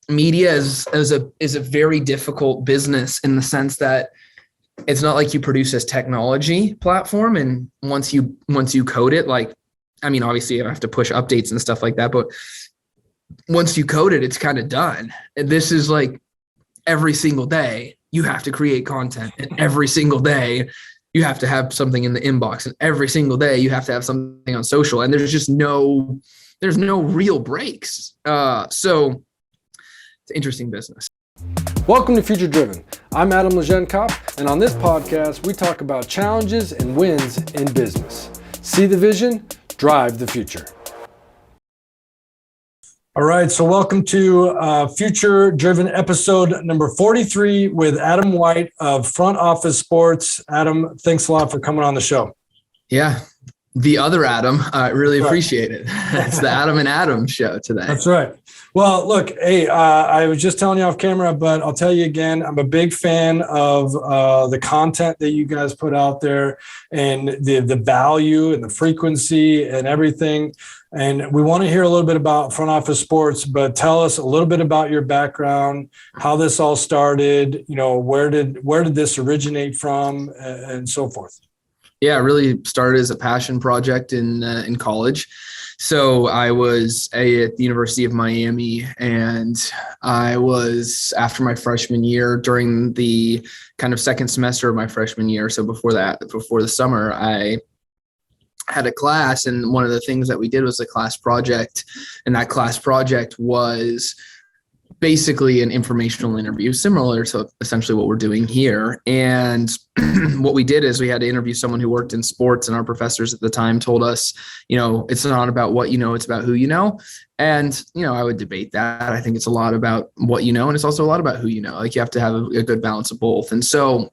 media is a very difficult business in the sense that it's not like you produce this technology platform and once you code it, like, I mean, obviously you have to push updates and stuff like that, but once you code it, it's kind of done. And this is like every single day you have to create content, and every single day you have to have something in the inbox, and every single day you have to have something on social, and there's no real breaks. So it's an interesting business. Welcome to Future Driven. I'm Adam Lejeunekopp, and on this podcast, we talk about challenges and wins in business. See the vision, drive the future. All right, so welcome to Future Driven episode number 43 with Adam White of Front Office Sports. Adam, thanks a lot for coming on the show. Yeah, the other Adam, I really appreciate it. It's the Adam and Adam show today. That's right. Well, look, hey, I was just telling you off camera, but I'll tell you again, I'm a big fan of the content that you guys put out there and the value and the frequency and everything. And we want to hear a little bit about Front Office Sports, but tell us a little bit about your background, how this all started, you know, where did this originate from, and so forth. Yeah, it really started as a passion project in college. So I was at the University of Miami, and I was, after my freshman year, during the kind of second semester of my freshman year, so before the summer, I had a class, and one of the things that we did was a class project, and that class project was basically an informational interview, similar to essentially what we're doing here. And what we did is we had to interview someone who worked in sports, and our professors at the time told us, you know, it's not about what you know, it's about who you know. And, you know, I would debate that. I think it's a lot about what you know, and it's also a lot about who you know. Like, you have to have a good balance of both. And so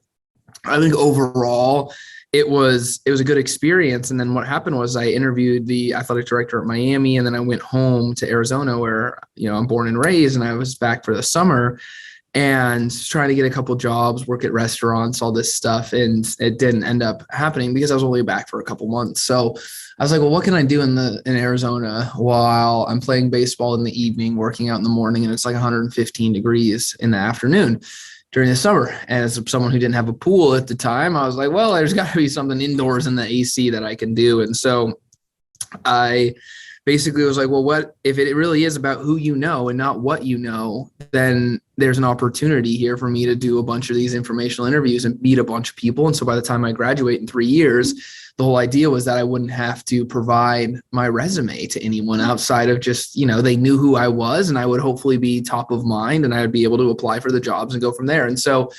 I think overall, it was a good experience. And then what happened was I interviewed the athletic director at Miami, and then I went home to Arizona where, you know, I'm born and raised, and I was back for the summer and trying to get a couple jobs, work at restaurants, all this stuff. And it didn't end up happening because I was only back for a couple months. So I was like, well, what can I do in Arizona while I'm playing baseball in the evening, working out in the morning, and it's like 115 degrees in the afternoon during the summer. As someone who didn't have a pool at the time, I was like, well, there's got to be something indoors in the AC that I can do. And so I basically was like, well, what if it really is about who you know and not what you know, then there's an opportunity here for me to do a bunch of these informational interviews and meet a bunch of people. And so by the time I graduate in 3 years, the whole idea was that I wouldn't have to provide my resume to anyone outside of just, you know, they knew who I was, and I would hopefully be top of mind, and I would be able to apply for the jobs and go from there. And so,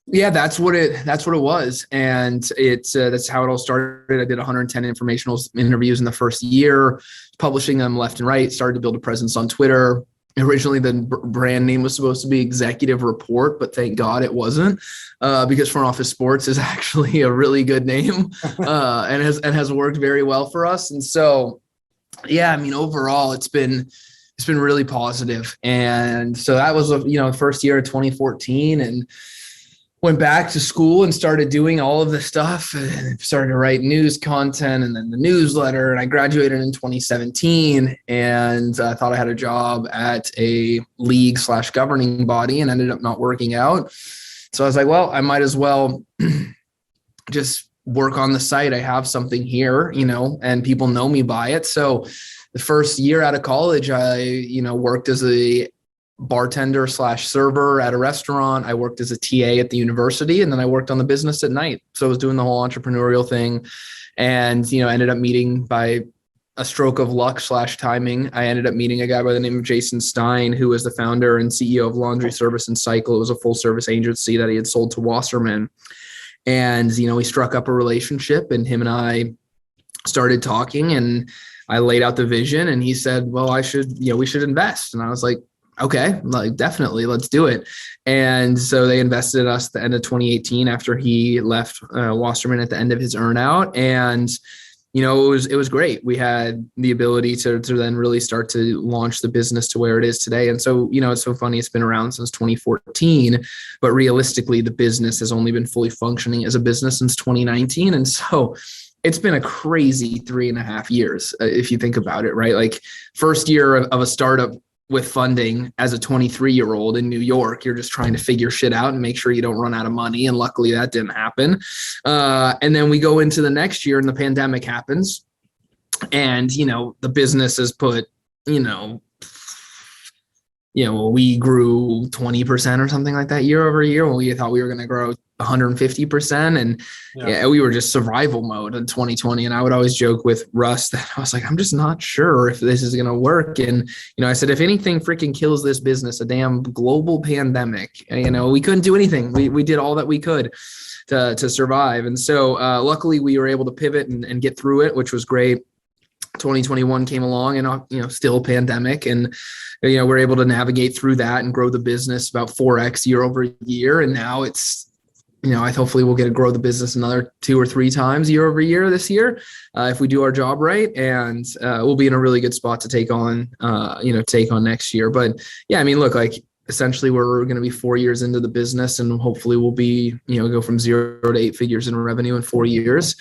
yeah, that's what it was. And that's how it all started. I did 110 informational interviews in the first year, publishing them left and right, started to build a presence on Twitter. Originally, the brand name was supposed to be Executive Report, but thank God it wasn't, because Front Office Sports is actually a really good name, and has worked very well for us. And so, yeah, I mean, overall, it's been really positive. And so that was, first year of 2014, and went back to school and started doing all of this stuff, and started to write news content and then the newsletter. And I graduated in 2017, and I thought I had a job at a league/governing body, and ended up not working out. So I was like, well, I might as well just work on the site. I have something here, you know, and people know me by it. So the first year out of college, I, worked as a bartender/server at a restaurant. I worked as a TA at the university, and then I worked on the business at night. So I was doing the whole entrepreneurial thing, and, ended up meeting, by a stroke of luck/timing, I ended up meeting a guy by the name of Jason Stein, who was the founder and CEO of Laundry Service and Cycle. It was a full service agency that he had sold to Wasserman. And, we struck up a relationship, and him and I started talking, and I laid out the vision, and he said, well, we should invest. And I was like, okay, like, definitely, let's do it. And so they invested in us at the end of 2018 after he left Wasserman at the end of his earnout. And, it was great. We had the ability to then really start to launch the business to where it is today. And so, it's so funny. It's been around since 2014, but realistically, the business has only been fully functioning as a business since 2019. And so it's been a crazy 3.5 years, if you think about it, right? Like, first year of a startup, with funding as a 23-year-old in New York. You're just trying to figure shit out and make sure you don't run out of money. And luckily that didn't happen. And then we go into the next year and the pandemic happens. And, the business has put, we grew 20% or something like that year over year when we thought we were going to grow 150%. And we were just survival mode in 2020. And I would always joke with Russ that I was like, I'm just not sure if this is going to work. And, I said, if anything freaking kills this business, a damn global pandemic, we couldn't do anything. We did all that we could to survive. And so luckily we were able to pivot and get through it, which was great. 2021 came along and, still a pandemic, and, we're able to navigate through that and grow the business about 4x year over year. And now it's, I hopefully we'll get to grow the business another 2 or 3 times year over year this year if we do our job right. And we'll be in a really good spot to take on next year. But yeah, I mean, look, like essentially we're going to be 4 years into the business, and hopefully we'll be, go from 0 to 8 figures in revenue in 4 years.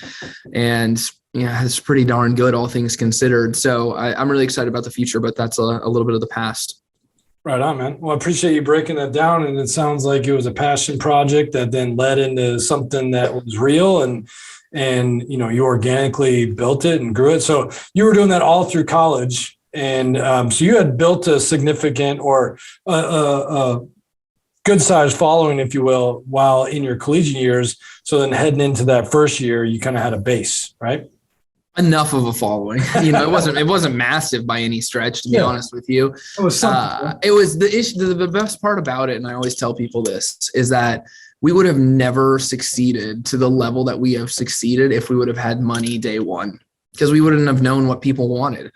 And yeah, it's pretty darn good, all things considered. So I'm really excited about the future, but that's a little bit of the past. Right on, man. Well, I appreciate you breaking that down. And it sounds like it was a passion project that then led into something that was real, and you organically built it and grew it. So you were doing that all through college. And so you had built a significant or a good sized following, if you will, while in your collegiate years. So then heading into that first year, you kind of had a base, right? Enough of a following. It wasn't massive by any stretch, to be honest with you. It was something. It was the issue. The best part about it, and I always tell people this, is that we would have never succeeded to the level that we have succeeded if we would have had money day one, because we wouldn't have known what people wanted.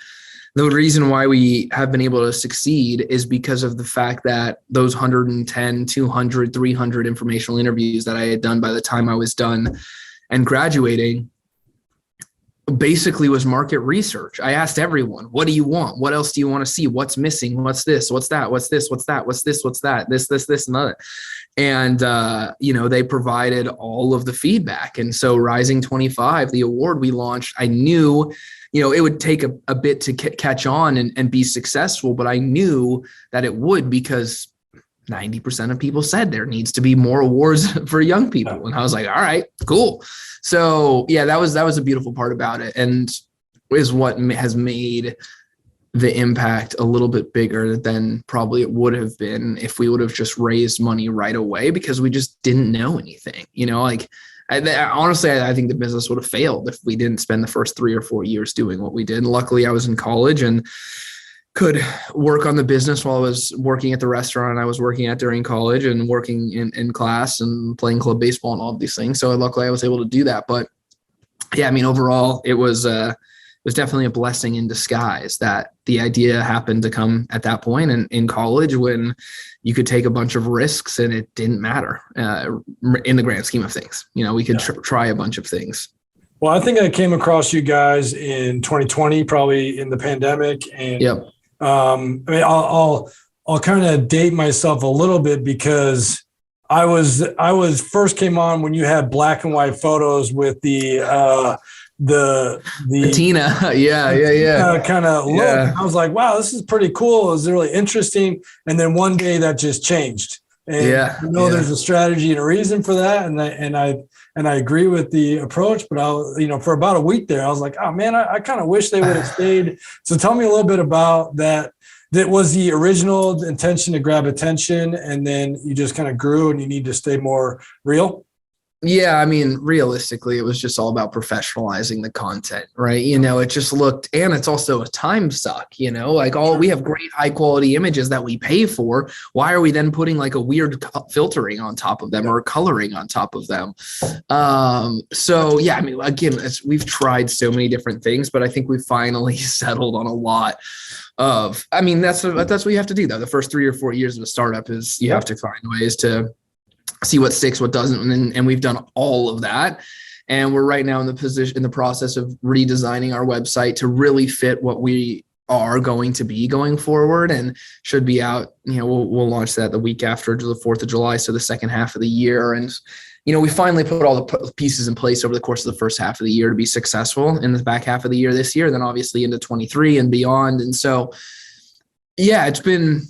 The reason why we have been able to succeed is because of the fact that those 110, 200, 300 informational interviews that I had done by the time I was done and graduating basically was market research. I asked everyone, what do you want? What else do you want to see? What's missing? What's this? What's that? What's this? What's that? What's this? What's that? This, and that. And, they provided all of the feedback. And so Rising 25, the award we launched, I knew, it would take a bit to catch on and be successful, but I knew that it would, because 90% of people said there needs to be more awards for young people. And I was like, all right, cool. So yeah, that was a beautiful part about it, and is what has made the impact a little bit bigger than probably it would have been if we would have just raised money right away, because we just didn't know anything, honestly, I think the business would have failed if we didn't spend the first 3 or 4 years doing what we did. And luckily I was in college and could work on the business while I was working at the restaurant I was working at during college, and working in class and playing club baseball and all of these things. So luckily I was able to do that. But yeah, I mean, overall it was definitely a blessing in disguise that the idea happened to come at that point in college, when you could take a bunch of risks and it didn't matter in the grand scheme of things. We could try a bunch of things. Well, I think I came across you guys in 2020, probably in the pandemic. And yep. I mean, I'll kind of date myself a little bit, because I was first came on when you had black and white photos with the Tina. Yeah. Kind of look. Yeah. I was like, wow, this is pretty cool. It was really interesting. And then one day that just changed. And there's a strategy and a reason for that. And I agree with the approach, but for about a week there, I was like, oh man, I kind of wish they would have stayed. So tell me a little bit about that. That was the original intention to grab attention, and then you just kind of grew and you need to stay more real. Yeah, I mean, realistically, it was just all about professionalizing the content, right? It just looked, and it's also a time suck, we have great high quality images that we pay for. Why are we then putting like a weird filtering on top of them or coloring on top of them? So yeah, I mean, again, we've tried so many different things, but I think we finally settled on a lot of, I mean, that's what you have to do though. The first 3 or 4 years of a startup is you have to find ways to see what sticks, what doesn't. And we've done all of that. And we're right now in the process of redesigning our website to really fit what we are going to be going forward, and should be out, we'll launch that the week after the 4th of July. So the second half of the year. And, we finally put all the pieces in place over the course of the first half of the year to be successful in the back half of the year this year, then obviously into 23 and beyond. And so Yeah, it's been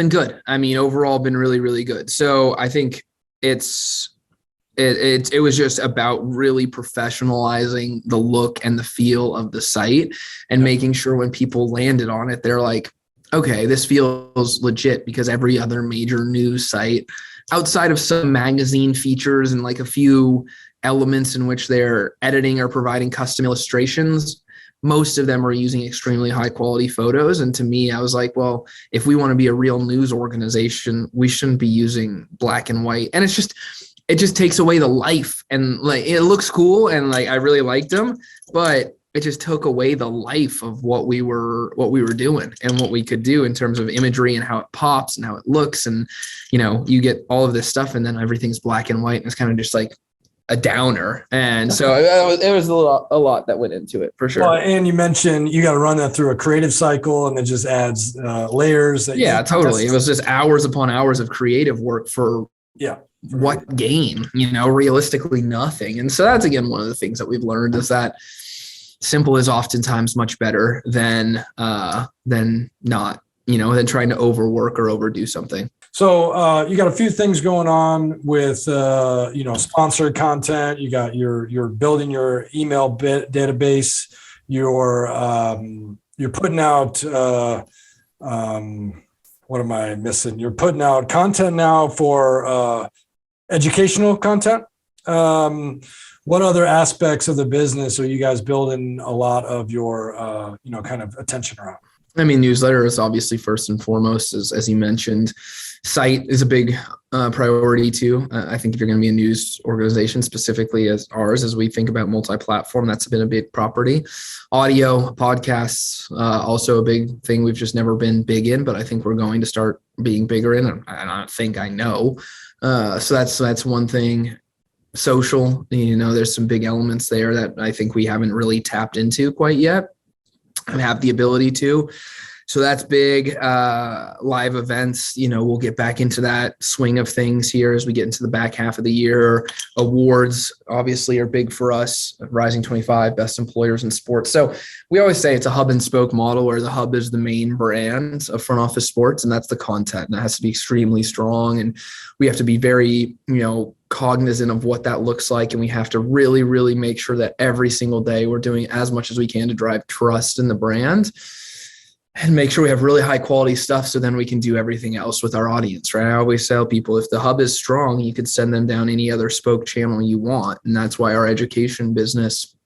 good. I mean, overall been really, really good. So I think it was just about really professionalizing the look and the feel of the site and making sure when people landed on it, they're like, okay, this feels legit, because every other major news site outside of some magazine features and like a few elements in which they're editing or providing custom illustrations, most of them are using extremely high quality photos. And to me, I was like, well, if we want to be a real news organization, we shouldn't be using black and white. And it just takes away the life, and like it looks cool and like I really liked them, but it just took away the life of what we were doing and what we could do in terms of imagery and how it pops and how it looks. And you get all of this stuff and then everything's black and white, and it's kind of just like a downer. And so it was a lot that went into it for sure. Well, and you mentioned you got to run that through a creative cycle, and it just adds layers. Totally. It was just hours upon hours of creative work for what gain, realistically nothing. And so that's, again, one of the things that we've learned is that simple is oftentimes much better than not, than trying to overwork or overdo something. So you got a few things going on with, sponsored content. You got you're building your email database. You're putting out, what am I missing? You're putting out content now for educational content. What other aspects of the business are you guys building a lot of your, kind of attention around? I mean, newsletter is obviously first and foremost, as you mentioned. Site is a big priority too. I think if you're going to be a news organization, specifically as ours, as we think about multi-platform, that's been a big property. Audio, podcasts, also a big thing we've just never been big in, but I think we're going to start being bigger in. And I know. So that's one thing. Social, there's some big elements there that I think we haven't really tapped into quite yet and have the ability to. So that's big. Live events, we'll get back into that swing of things here as we get into the back half of the year. Awards obviously are big for us. Rising 25, best employers in sports. So we always say it's a hub and spoke model where the hub is the main brand of front office sports, and that's the content. And that has to be extremely strong. And we have to be very, cognizant of what that looks like. And we have to really, really make sure that every single day we're doing as much as we can to drive trust in the brand and make sure we have really high quality stuff. So then we can do everything else with our audience, right? I always tell people, if the hub is strong, you could send them down any other spoke channel you want. And that's why our education business,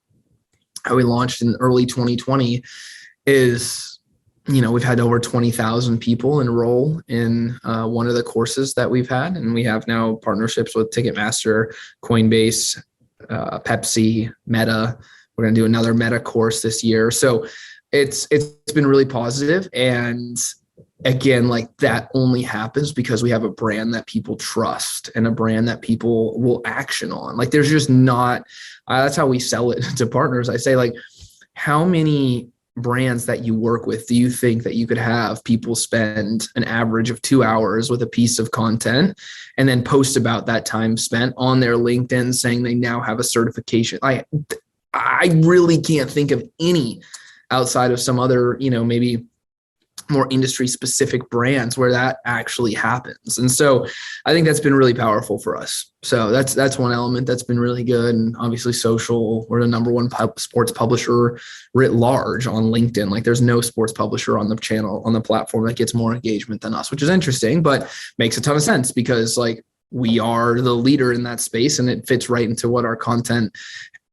how we launched in early 2020 is, we've had over 20,000 people enroll in one of the courses that we've had. And we have now partnerships with Ticketmaster, Coinbase, Pepsi, Meta. We're going to do another Meta course this year. So it's been really positive. And again, like that only happens because we have a brand that people trust and a brand that people will action on. Like there's just not, that's how we sell it to partners. I say, like, how many brands that you work with do you think that you could have people spend an average of 2 hours with a piece of content and then post about that time spent on their LinkedIn saying they now have a certification? I really can't think of any outside of some other, maybe more industry specific brands where that actually happens. And so I think that's been really powerful for us. So that's one element that's been really good. And obviously social, we're the number one sports publisher writ large on LinkedIn. Like there's no sports publisher on the channel, on the platform that gets more engagement than us, which is interesting, but makes a ton of sense because like we are the leader in that space and it fits right into what our content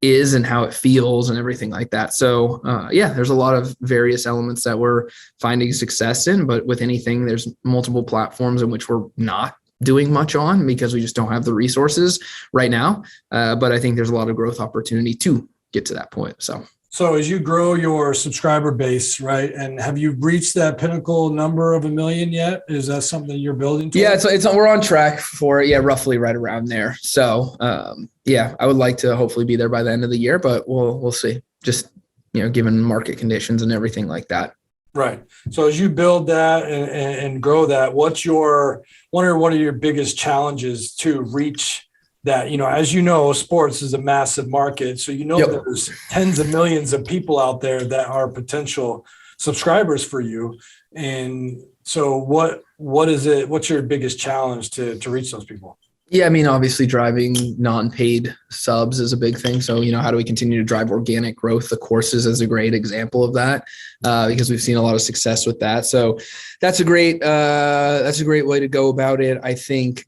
is and how it feels and everything like that. So there's a lot of various elements that we're finding success in, but with anything, there's multiple platforms in which we're not doing much on because we just don't have the resources right now. But I think there's a lot of growth opportunity to get to that point. So as you grow your subscriber base, right, and have you reached that pinnacle number of 1 million yet? Is that something you're building towards? Yeah, we're on track for it. Yeah, roughly right around there. So I would like to hopefully be there by the end of the year, but we'll see. Just given market conditions and everything like that. Right. So as you build that and grow that, what's one of your biggest challenges to reach that? As sports is a massive market. So there's tens of millions of people out there that are potential subscribers for you. And so what is it? What's your biggest challenge to reach those people? Yeah, I mean, obviously driving non-paid subs is a big thing. So, how do we continue to drive organic growth? The courses is a great example of that, because we've seen a lot of success with that. So that's a great way to go about it. I think,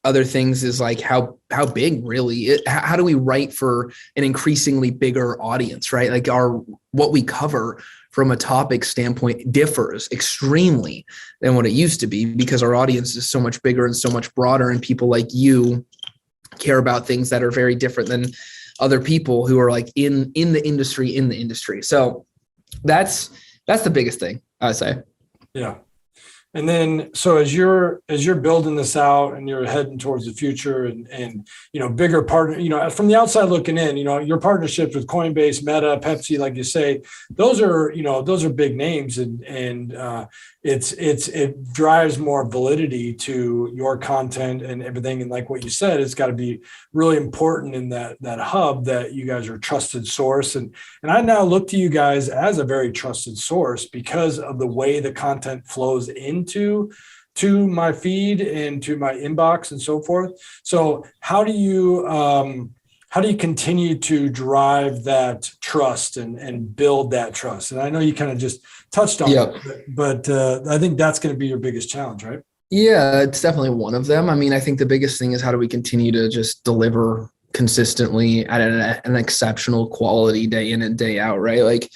other things is like how big really, how do we write for an increasingly bigger audience, right? Like what we cover from a topic standpoint differs extremely than what it used to be, because our audience is so much bigger and so much broader, and people like you care about things that are very different than other people who are like in the industry. So that's the biggest thing, I would say. Yeah. And then, so as you're building this out and you're heading towards the future and bigger partner, from the outside looking in, your partnerships with Coinbase, Meta, Pepsi, like you say, those are big names, and it drives more validity to your content and everything. And like what you said, it's got to be really important in that hub that you guys are a trusted source. And I now look to you guys as a very trusted source because of the way the content flows into my feed and to my inbox and so forth. So how do you continue to drive that trust and build that trust? And I know you kind of just touched on it, but I think that's going to be your biggest challenge, right? Yeah, it's definitely one of them. I mean, I think the biggest thing is how do we continue to just deliver consistently at an exceptional quality day in and day out, right? Like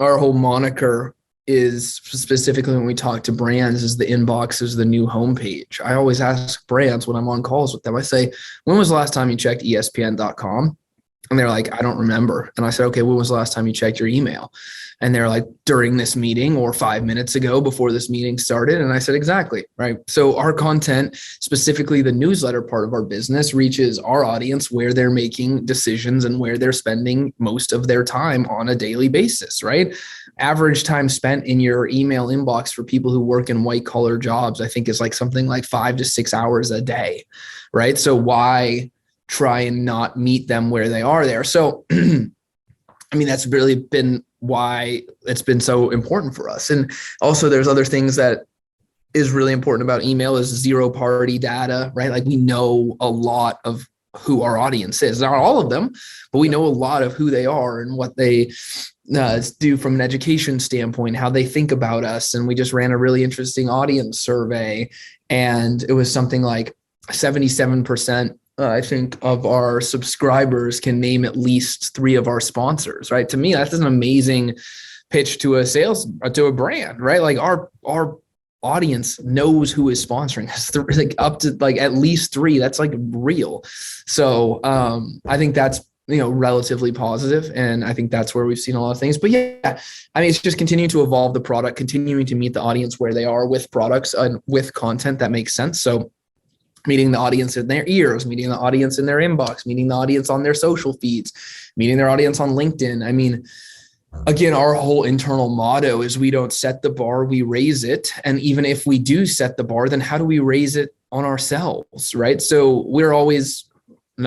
our whole moniker is, specifically when we talk to brands, is the inbox is the new homepage. I always ask brands when I'm on calls with them, I say, when was the last time you checked ESPN.com? And they're like, I don't remember. And I said, okay, when was the last time you checked your email? And they're like, during this meeting or 5 minutes ago before this meeting started. And I said, exactly, right? So our content, specifically the newsletter part of our business, reaches our audience where they're making decisions and where they're spending most of their time on a daily basis, right? Average time spent in your email inbox for people who work in white collar jobs, I think is like something like 5 to 6 hours a day, right? So why try and not meet them where they are there? So, I mean, that's really been why it's been so important for us. And also there's other things that is really important about email is zero party data, right? Like we know a lot of who our audience is, not all of them, but we know a lot of who they are and what they do from an education standpoint, how they think about us. And we just ran a really interesting audience survey, and it was something like 77%, I think, of our subscribers can name at least 3 of our sponsors, right? To me, that's an amazing pitch to a brand, right? Like our audience knows who is sponsoring us, like up to like at least 3. That's like real. So I think that's, relatively positive. And I think that's where we've seen a lot of things. But yeah, I mean, it's just continuing to evolve the product, continuing to meet the audience where they are with products and with content that makes sense. So meeting the audience in their ears, meeting the audience in their inbox, meeting the audience on their social feeds, meeting their audience on LinkedIn. I mean, again, our whole internal motto is we don't set the bar, we raise it. And even if we do set the bar, then how do we raise it on ourselves, right? So we're always,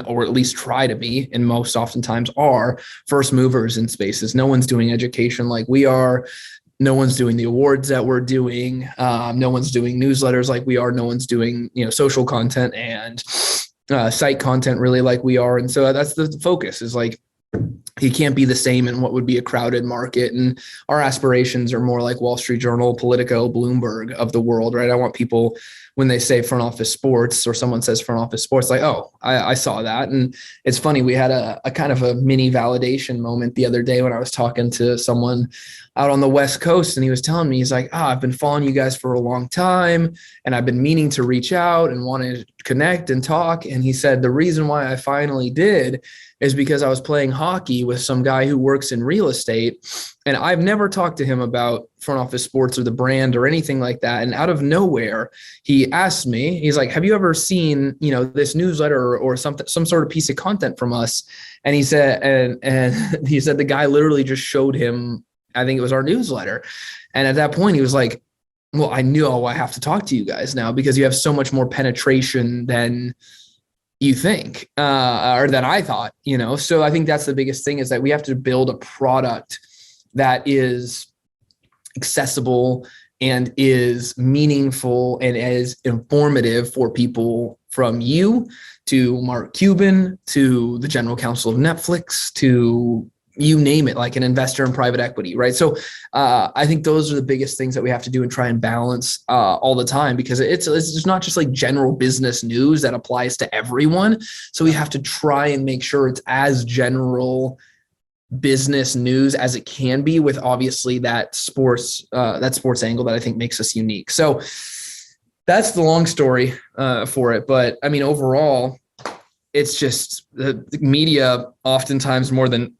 or at least try to be, and most oftentimes are, first movers in spaces. No one's doing education like we are. No one's doing the awards that we're doing. No one's doing newsletters like we are. No one's doing, social content and site content really like we are. And so that's the focus, is like, you can't be the same in what would be a crowded market. And our aspirations are more like Wall Street Journal, Politico, Bloomberg of the world, right? I want people, when they say front office sports or someone says front office sports, like, oh, I saw that. And it's funny, we had a kind of a mini validation moment the other day when I was talking to someone out on the West Coast, and he was telling me, he's like, I've been following you guys for a long time, and I've been meaning to reach out and want to connect and talk. And he said, the reason why I finally did is because I was playing hockey with some guy who works in real estate, and I've never talked to him about front office sports or the brand or anything like that. And out of nowhere, he asked me, he's like, have you ever seen, this newsletter or some sort of piece of content from us? And he said, and he said the guy literally just showed him, I think it was our newsletter. And at that point he was like, well, I know I have to talk to you guys now because you have so much more penetration than you think, or than I thought, So I think that's the biggest thing, is that we have to build a product that is accessible and is meaningful and is informative for people from you to Mark Cuban to the general counsel of Netflix to you name it, like an investor in private equity, right? So I think those are the biggest things that we have to do and try and balance all the time, because it's just not just like general business news that applies to everyone. So we have to try and make sure it's as general business news as it can be, with obviously that sports angle that I think makes us unique. So that's the long story for it. But I mean, overall, it's just the media oftentimes more than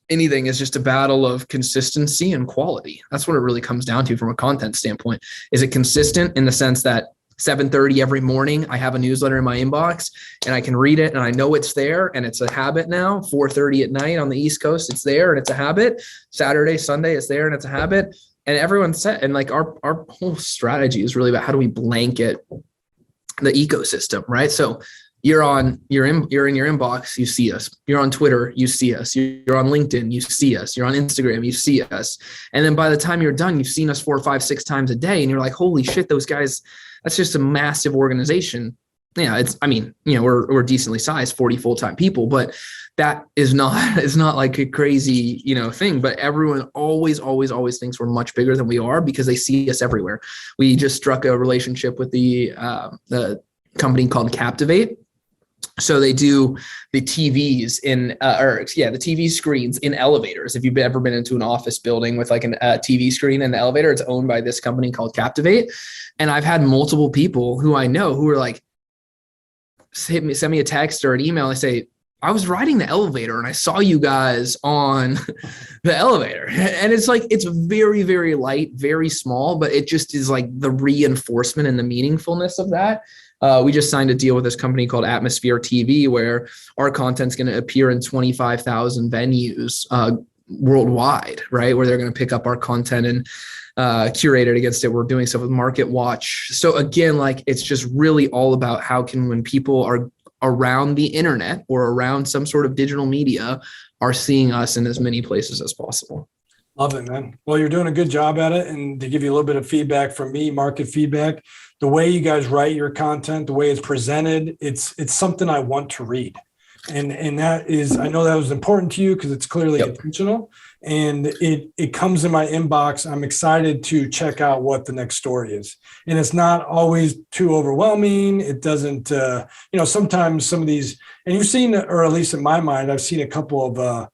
anything is just a battle of consistency and quality. That's what it really comes down to from a content standpoint. Is it consistent in the sense that 7:30 every morning, I have a newsletter in my inbox and I can read it and I know it's there and it's a habit now. 4:30 at night on the East Coast, it's there and it's a habit. Saturday, Sunday, it's there and it's a habit. And everyone's set. And like our whole strategy is really about how do we blanket the ecosystem, right? So you're in your inbox, you see us. You're on Twitter, you see us. You're on LinkedIn, you see us. You're on Instagram, you see us. And then by the time you're done, you've seen us 4, 5, 6 times a day. And you're like, holy shit, those guys, that's just a massive organization. Yeah, we're decently sized, 40 full-time people, but that is not like a crazy, thing. But everyone always thinks we're much bigger than we are because they see us everywhere. We just struck a relationship with the company called Captivate. So they do the TVs the TV screens in elevators. If you've ever been into an office building with like a TV screen in the elevator, it's owned by this company called Captivate. And I've had multiple people who I know who are like, send me a text or an email. I say, I was riding the elevator and I saw you guys on the elevator. And it's like, it's very, very light, very small, but it just is like the reinforcement and the meaningfulness of that. We just signed a deal with this company called Atmosphere TV, where our content's going to appear in 25,000 venues worldwide, right? Where they're going to pick up our content and curate it against it. We're doing stuff with Market Watch. So again, like it's just really all about when people are around the internet or around some sort of digital media are seeing us in as many places as possible. Love it, man. Well, you're doing a good job at it. And to give you a little bit of feedback from me, market feedback, the way you guys write your content, the way it's presented, it's something I want to read. And that is, I know that was important to you because it's clearly intentional, and it comes in my inbox. I'm excited to check out what the next story is. And it's not always too overwhelming. It doesn't, sometimes some of these, and you've seen, or at least in my mind, I've seen a couple of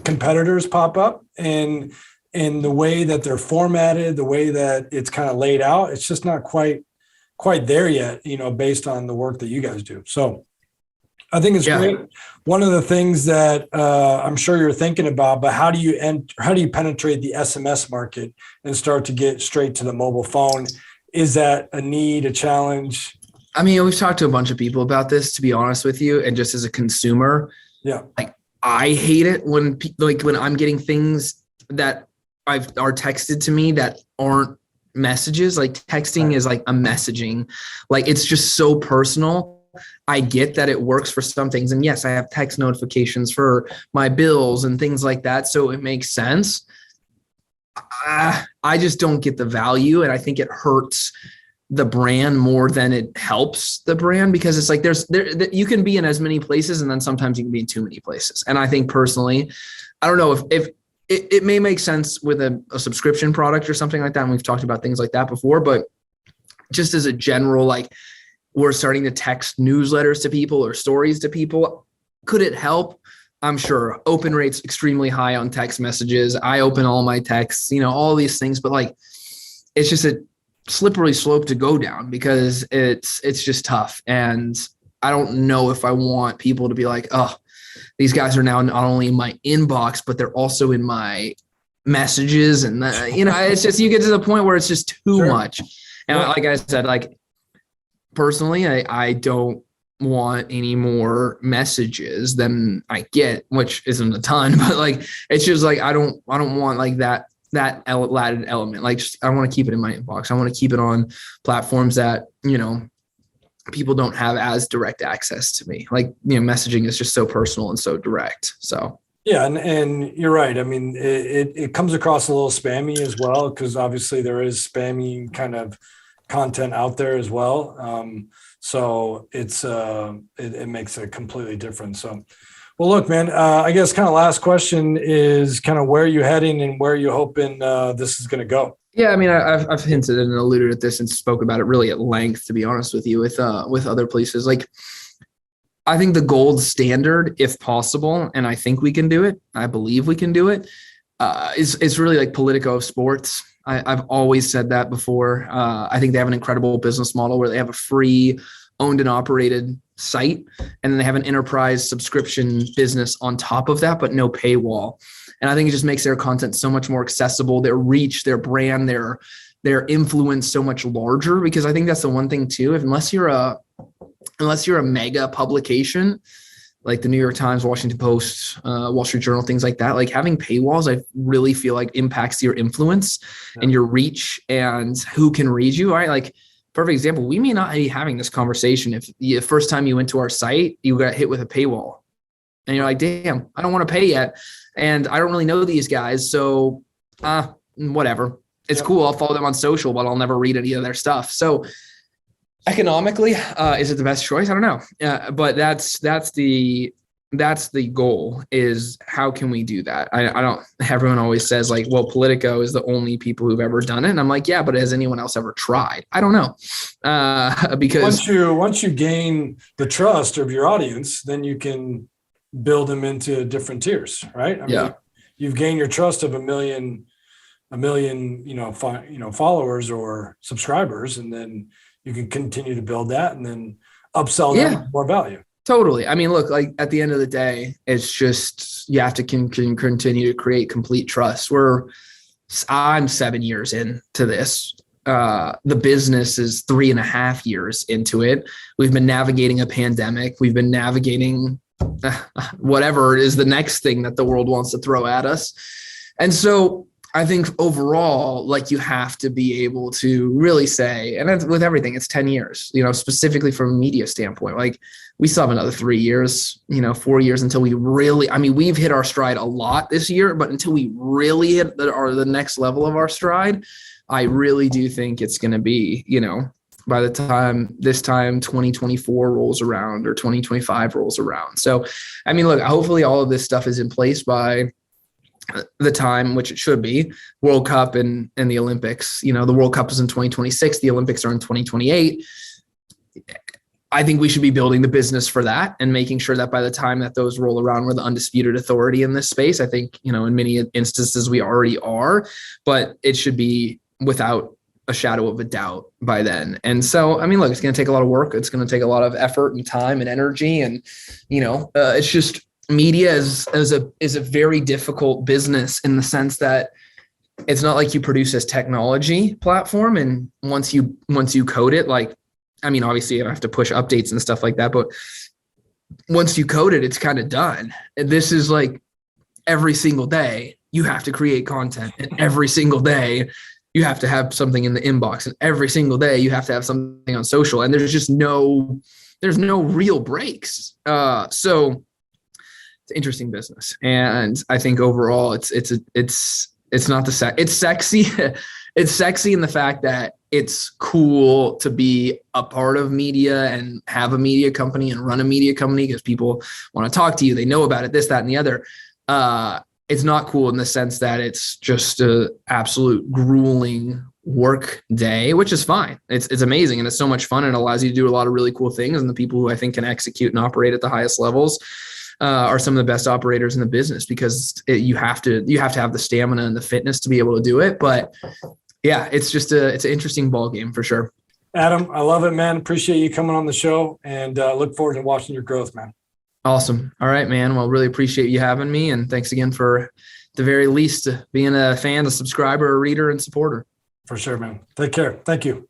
competitors pop up, and the way that they're formatted, the way that it's kind of laid out, it's just not quite there yet, based on the work that you guys do. So I think it's great. One of the things that I'm sure you're thinking about, but how do you penetrate the SMS market and start to get straight to the mobile phone? Is that a need, a challenge? I mean, we've talked to a bunch of people about this, to be honest with you. And just as a consumer, like I hate it when I'm getting things that are texted to me that aren't messages. Like texting is like a messaging, like it's just so personal. I get that it works for some things. And yes, I have text notifications for my bills and things like that. So it makes sense. I just don't get the value. And I think it hurts the brand more than it helps the brand, because it's like you can be in as many places and then sometimes you can be in too many places. And I think personally, I don't know if it may make sense with a subscription product or something like that. And we've talked about things like that before, but just as a general, like, we're starting to text newsletters to people or stories to people. Could it help? I'm sure. Open rate's extremely high on text messages. I open all my texts, all these things, but like, it's just a slippery slope to go down because it's just tough. And I don't know if I want people to be like, oh, these guys are now not only in my inbox, but they're also in my messages. And it's just, you get to the point where it's just too much. And like I said, like, personally, I don't want any more messages than I get, which isn't a ton, but like, it's just like, I don't want like that added element. Like, I want to keep it in my inbox. I want to keep it on platforms that, people don't have as direct access to me. Like, messaging is just so personal and so direct. So Yeah, and you're right. I mean, it comes across a little spammy as well, because obviously there is spammy kind of content out there as well. So it makes a completely different. So, well, look, man. I guess kind of last question is kind of where are you heading and where are you hoping this is going to go? Yeah, I mean, I've hinted and alluded at this and spoke about it really at length, to be honest with you, with other places. Like, I think the gold standard, if possible, and I think we can do it, I believe we can do it, is really like Politico of sports. I've always said that before. I think they have an incredible business model where they have a free owned and operated site, and then they have an enterprise subscription business on top of that, but no paywall. And I think it just makes their content so much more accessible, their reach, their brand, their influence so much larger, because I think that's the one thing too. Unless you're a mega publication like the New York Times, Washington Post, Wall Street Journal, things like that, like having paywalls, I really feel like impacts your influence and your reach and who can read you. Right? Like, perfect example, we may not be having this conversation if the first time you went to our site, you got hit with a paywall and you're like, damn, I don't want to pay yet. And I don't really know these guys. So whatever. It's cool. I'll follow them on social, but I'll never read any of their stuff. So economically, is it the best choice? I don't know. But that's the goal, is how can we do that? I don't, everyone always says like, well, Politico is the only people who've ever done it. And I'm like, yeah, but has anyone else ever tried? I don't know. Because once you gain the trust of your audience, then you can build them into different tiers, right? I mean, you've gained your trust of a million, followers or subscribers, and then you can continue to build that and then upsell them more value. Totally. I mean, look, like at the end of the day, it's just, you have to continue to create complete trust. I'm 7 years into this. The business is 3.5 years into it. We've been navigating a pandemic. We've been navigating whatever is the next thing that the world wants to throw at us. And so I think overall, like, you have to be able to really say, and that's with everything, it's 10 years, specifically from a media standpoint, like we still have another 3 years, 4 years until we really, I mean, we've hit our stride a lot this year, but until we really hit the next level of our stride, I really do think it's going to be, by the time 2024 rolls around or 2025 rolls around. So, I mean, look, hopefully all of this stuff is in place by the time, which it should be, World Cup and the Olympics. The World Cup is in 2026. The Olympics are in 2028. I think we should be building the business for that and making sure that by the time that those roll around, we're the undisputed authority in this space. I think, in many instances we already are, but it should be without a shadow of a doubt by then. And so, I mean, look, it's going to take a lot of work. It's going to take a lot of effort and time and energy. And, it's just, media is a very difficult business in the sense that it's not like you produce this technology platform. And once you code it, like, I mean, obviously you have to push updates and stuff like that, but once you code it, it's kind of done. And this is like every single day you have to create content, and every single day you have to have something in the inbox, and every single day you have to have something on social, and there's no real breaks. So it's an interesting business. And I think overall it's not it's sexy. It's sexy in the fact that it's cool to be a part of media and have a media company and run a media company because people want to talk to you. They know about it, this, that, and the other. It's not cool in the sense that it's just a absolute grueling work day, which is fine. It's amazing. And it's so much fun. And it allows you to do a lot of really cool things. And the people who I think can execute and operate at the highest levels are some of the best operators in the business, because you have to have the stamina and the fitness to be able to do it. But yeah, it's an interesting ball game for sure. Adam, I love it, man. Appreciate you coming on the show, and look forward to watching your growth, man. Awesome. All right, man. Well, really appreciate you having me. And thanks again for, at the very least, being a fan, a subscriber, a reader, and supporter. For sure, man. Take care. Thank you.